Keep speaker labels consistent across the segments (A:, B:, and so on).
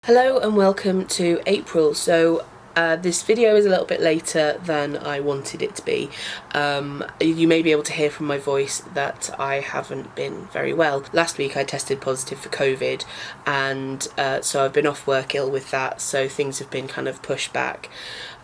A: Hello and welcome to April. So this video is a little bit later than I wanted it to be. You may be able to hear from my voice that I haven't been very well. Last week I tested positive for COVID and so I've been off work ill with that, so things have been kind of pushed back.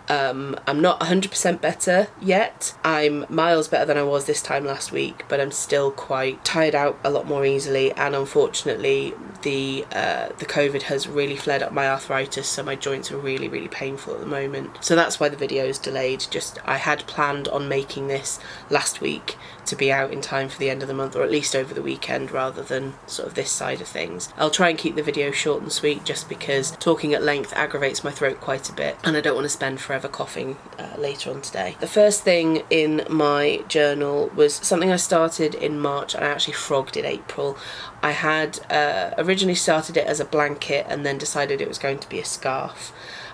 A: I'm not 100% better yet. I'm miles better than I was this time last week, but I'm still quite tired out a lot more easily, and unfortunately the COVID has really flared up my arthritis, so my joints are really painful at the moment. So that's why the video is delayed. I had planned on making this last week to be out in time for the end of the month, or at least over the weekend, rather than sort of this side of things. I'll try and keep the video short and sweet, just because talking at length aggravates my throat quite a bit, and I don't want to spend forever coughing later on today. The first thing in my journal was something I started in March and I actually frogged in April. I had originally started it as a blanket and then decided it was going to be a scarf.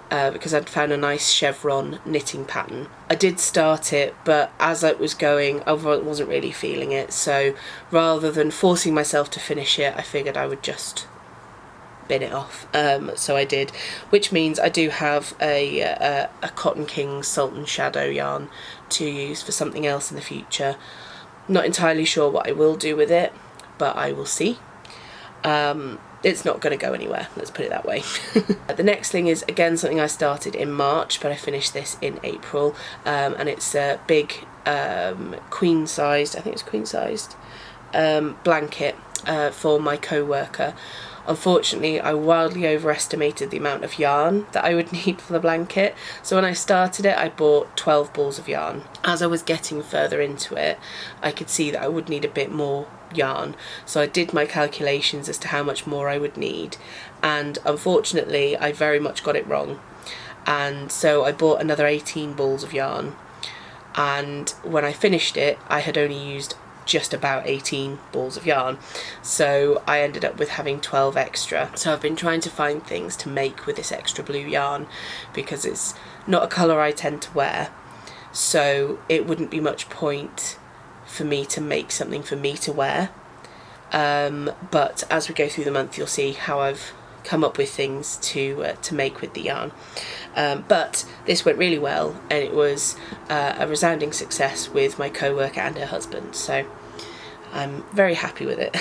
A: Because I'd found a nice chevron knitting pattern. I did start it, but as I was going, I wasn't really feeling it, so rather than forcing myself to finish it, I figured I would just bin it off. So I did, which means I do have a Cotton King Sultan Shadow yarn to use for something else in the future. Not entirely sure what I will do with it, but I will see. It's not going to go anywhere, let's put it that way. The next thing is, again, something I started in March, but I finished this in April, and it's a big queen-sized, I think it's queen-sized, blanket for my co-worker. Unfortunately, I wildly overestimated the amount of yarn that I would need for the blanket. So when I started it, I bought 12 balls of yarn. As I was getting further into it, I could see that I would need a bit more yarn. So I did my calculations as to how much more I would need. And unfortunately, I very much got it wrong. And so I bought another 18 balls of yarn. And when I finished it, I had only used just about 18 balls of yarn, so I ended up with having 12 extra. So I've been trying to find things to make with this extra blue yarn, because it's not a colour I tend to wear, so it wouldn't be much point for me to make something for me to wear, but as we go through the month you'll see how I've come up with things to make with the yarn. But this went really well, and it was a resounding success with my co-worker and her husband, so I'm very happy with it.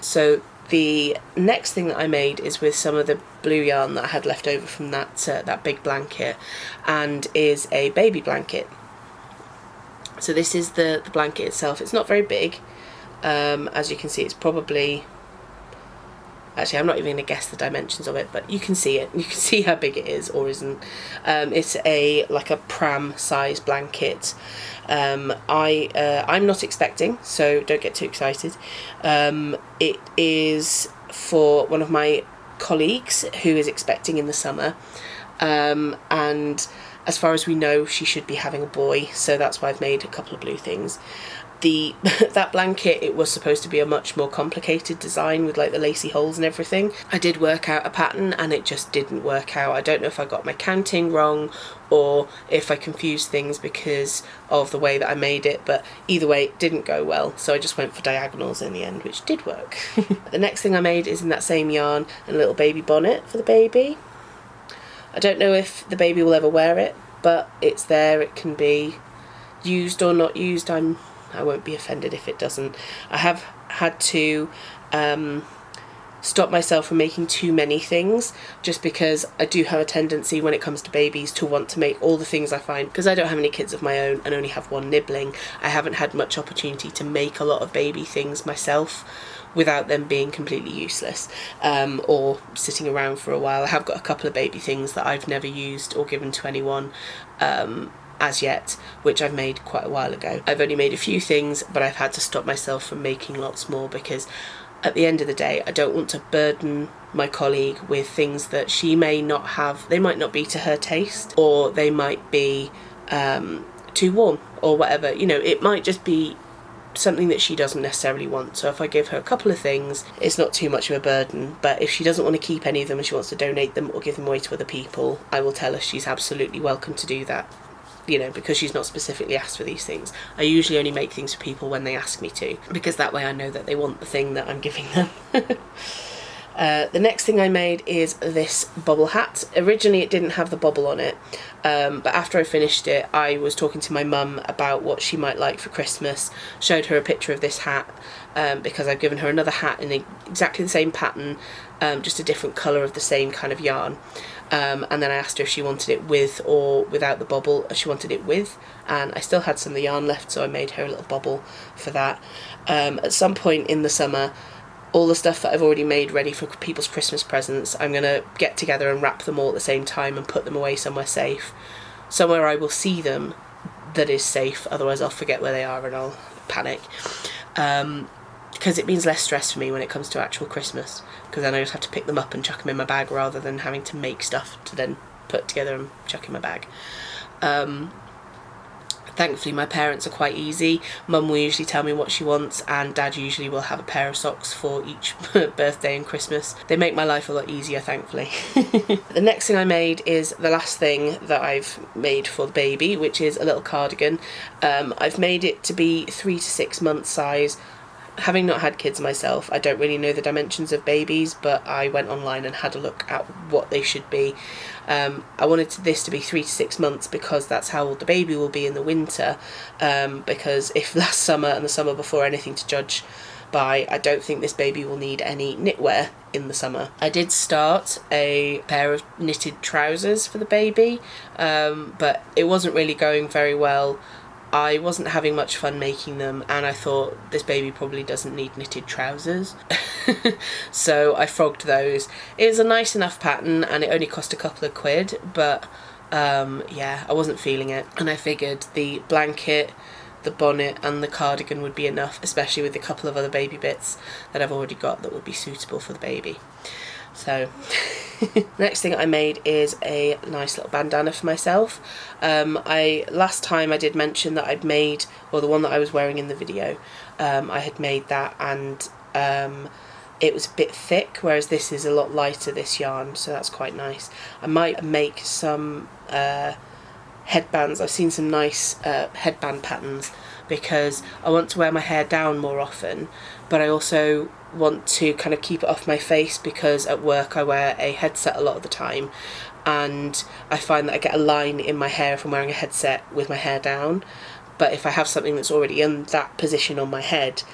A: So the next thing that I made is with some of the blue yarn that I had left over from that big blanket, and is a baby blanket. So this is the blanket itself. It's not very big, as you can see. It's probably, actually, I'm not even going to guess the dimensions of it, but you can see it. You can see how big it is or isn't. It's like a pram size blanket. I'm not expecting, so don't get too excited. It is for one of my colleagues who is expecting in the summer, and as far as we know, she should be having a boy, so that's why I've made a couple of blue things. That blanket, it was supposed to be a much more complicated design with like the lacy holes and everything. I did work out a pattern and it just didn't work out. I don't know if I got my counting wrong or if I confused things because of the way that I made it, but either way it didn't go well, so I just went for diagonals in the end, which did work. The next thing I made is in that same yarn, a little baby bonnet for the baby. I don't know if the baby will ever wear it, but it's there. It can be used or not used. I won't be offended if it doesn't. I have had to stop myself from making too many things, just because I do have a tendency when it comes to babies to want to make all the things I find. Because I don't have any kids of my own and only have one nibbling, I haven't had much opportunity to make a lot of baby things myself without them being completely useless, or sitting around for a while. I have got a couple of baby things that I've never used or given to anyone as yet, which I've made quite a while ago. I've only made a few things, but I've had to stop myself from making lots more, because at the end of the day I don't want to burden my colleague with things that she may not have. They might not be to her taste, or they might be too warm or whatever, you know. It might just be something that she doesn't necessarily want. So if I give her a couple of things, it's not too much of a burden. But if she doesn't want to keep any of them and she wants to donate them or give them away to other people, I will tell her she's absolutely welcome to do that, you know, because she's not specifically asked for these things. I usually only make things for people when they ask me to, because that way I know that they want the thing that I'm giving them. The next thing I made is this bobble hat. Originally it didn't have the bobble on it, but after I finished it I was talking to my mum about what she might like for Christmas, showed her a picture of this hat because I've given her another hat in exactly the same pattern, just a different colour of the same kind of yarn. And then I asked her if she wanted it with or without the bobble. She wanted it with, and I still had some of the yarn left, so I made her a little bobble for that. At some point in the summer, all the stuff that I've already made ready for people's Christmas presents, I'm going to get together and wrap them all at the same time and put them away somewhere safe. Somewhere I will see them that is safe, otherwise I'll forget where they are and I'll panic. Because it means less stress for me when it comes to actual Christmas, because then I just have to pick them up and chuck them in my bag rather than having to make stuff to then put together and chuck in my bag. Thankfully my parents are quite easy. Mum will usually tell me what she wants, and Dad usually will have a pair of socks for each birthday and Christmas. They make my life a lot easier, thankfully. The next thing I made is the last thing that I've made for the baby, which is a little cardigan. I've made it to be 3 to 6 months size. Having not had kids myself, I don't really know the dimensions of babies, but I went online and had a look at what they should be. I wanted this to be 3 to 6 months because that's how old the baby will be in the winter, because if last summer and the summer before anything to judge by, I don't think this baby will need any knitwear in the summer. I did start a pair of knitted trousers for the baby, but it wasn't really going very well. I wasn't having much fun making them, and I thought this baby probably doesn't need knitted trousers. So I frogged those. It was a nice enough pattern and it only cost a couple of quid, but yeah, I wasn't feeling it. And I figured the blanket, the bonnet and the cardigan would be enough, especially with a couple of other baby bits that I've already got that would be suitable for the baby. So next thing I made is a nice little bandana for myself. Last time I did mention that I'd made, or the one that I was wearing in the video, I had made that, and it was a bit thick, whereas this is a lot lighter, this yarn, so that's quite nice. I might make some headbands. I've seen some nice headband patterns because I want to wear my hair down more often, but I also want to kind of keep it off my face because at work I wear a headset a lot of the time, and I find that I get a line in my hair if I'm wearing a headset with my hair down. But if I have something that's already in that position on my head,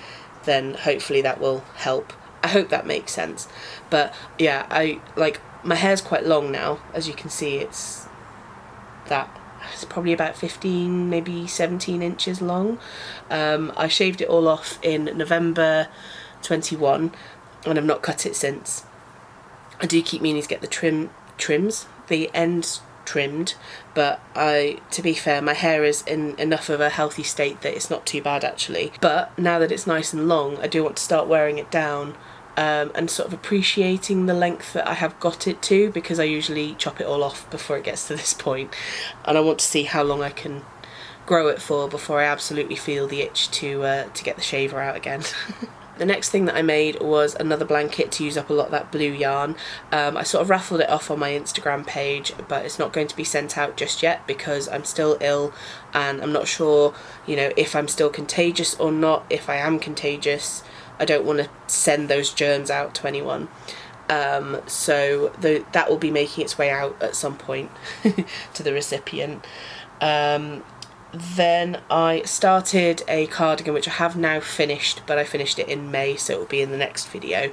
A: then hopefully that will help. I hope that makes sense. But yeah, my hair's quite long now, as you can see. It's probably about 15, maybe 17 inches long. I shaved it all off in November 21 and I've not cut it since. I do keep meaning to get the the ends trimmed, but to be fair, my hair is in enough of a healthy state that it's not too bad actually. But now that it's nice and long, I do want to start wearing it down and sort of appreciating the length that I have got it to, because I usually chop it all off before it gets to this point, and I want to see how long I can grow it for before I absolutely feel the itch to get the shaver out again. The next thing that I made was another blanket to use up a lot of that blue yarn. I sort of raffled it off on my Instagram page, but it's not going to be sent out just yet because I'm still ill and I'm not sure, if I'm still contagious or not. If I am contagious, I don't want to send those germs out to anyone. So that will be making its way out at some point to the recipient. Then I started a cardigan which I have now finished, but I finished it in May, so it will be in the next video,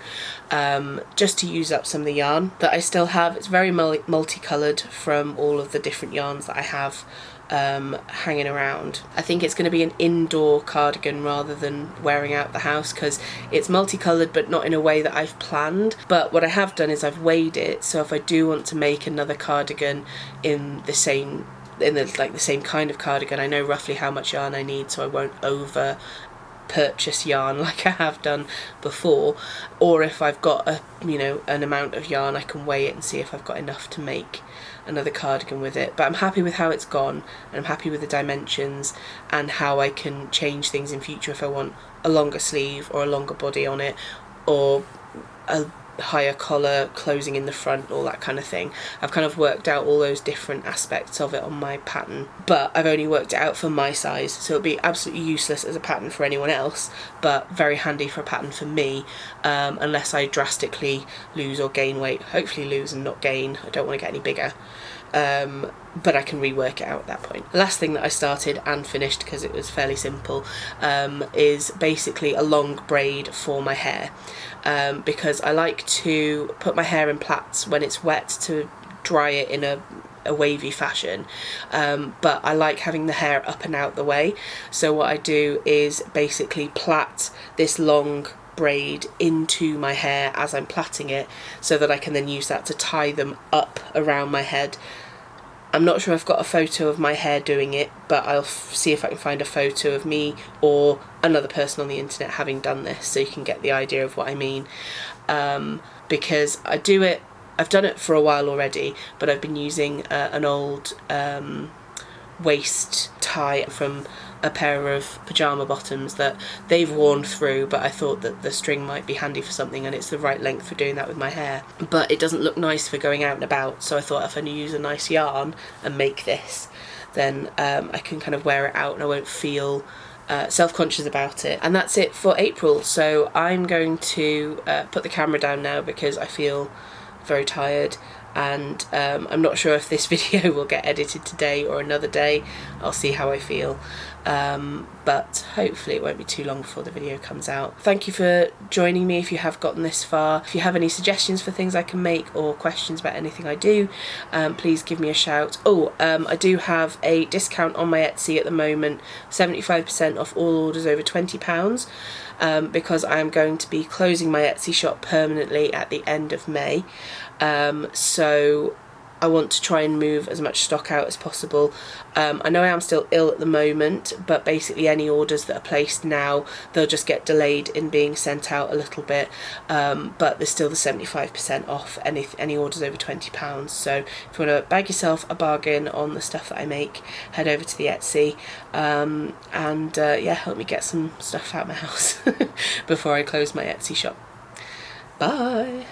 A: just to use up some of the yarn that I still have. It's very multicoloured from all of the different yarns that I have hanging around. I think it's going to be an indoor cardigan rather than wearing out the house, because it's multicoloured but not in a way that I've planned. But what I have done is I've weighed it, so if I do want to make another cardigan in the same kind of cardigan, I know roughly how much yarn I need, so I won't over purchase yarn like I have done before. Or if I've got an amount of yarn, I can weigh it and see if I've got enough to make another cardigan with it. But I'm happy with how it's gone, and I'm happy with the dimensions and how I can change things in future if I want a longer sleeve or a longer body on it, or a higher collar, closing in the front, all that kind of thing. I've kind of worked out all those different aspects of it on my pattern, but I've only worked it out for my size, so it'll be absolutely useless as a pattern for anyone else, but very handy for a pattern for me, unless I drastically lose or gain weight. Hopefully lose and not gain. I don't want to get any bigger. But I can rework it out at that point. The last thing that I started and finished, because it was fairly simple, is basically a long braid for my hair, because I like to put my hair in plaits when it's wet to dry it in a wavy fashion, but I like having the hair up and out the way. So what I do is basically plait this long braid into my hair as I'm plaiting it, so that I can then use that to tie them up around my head. I'm not sure I've got a photo of my hair doing it, but I'll see if I can find a photo of me or another person on the internet having done this, so you can get the idea of what I mean. Because I've done it for a while already, but I've been using an old waist tie from a pair of pyjama bottoms that they've worn through, but I thought that the string might be handy for something, and it's the right length for doing that with my hair, but it doesn't look nice for going out and about. So I thought if I use a nice yarn and make this, then I can kind of wear it out and I won't feel self-conscious about it. And that's it for April. So I'm going to put the camera down now because I feel very tired, and I'm not sure if this video will get edited today or another day. I'll see how I feel, but hopefully it won't be too long before the video comes out. Thank you for joining me if you have gotten this far. If you have any suggestions for things I can make or questions about anything I do, please give me a shout. I do have a discount on my Etsy at the moment, 75% off all orders over £20, because I am going to be closing my Etsy shop permanently at the end of May. So I want to try and move as much stock out as possible. I know I am still ill at the moment, but basically any orders that are placed now, they'll just get delayed in being sent out a little bit, but there's still the 75% off any orders over £20. So if you want to bag yourself a bargain on the stuff that I make, head over to the Etsy, and help me get some stuff out of my house before I close my Etsy shop. Bye!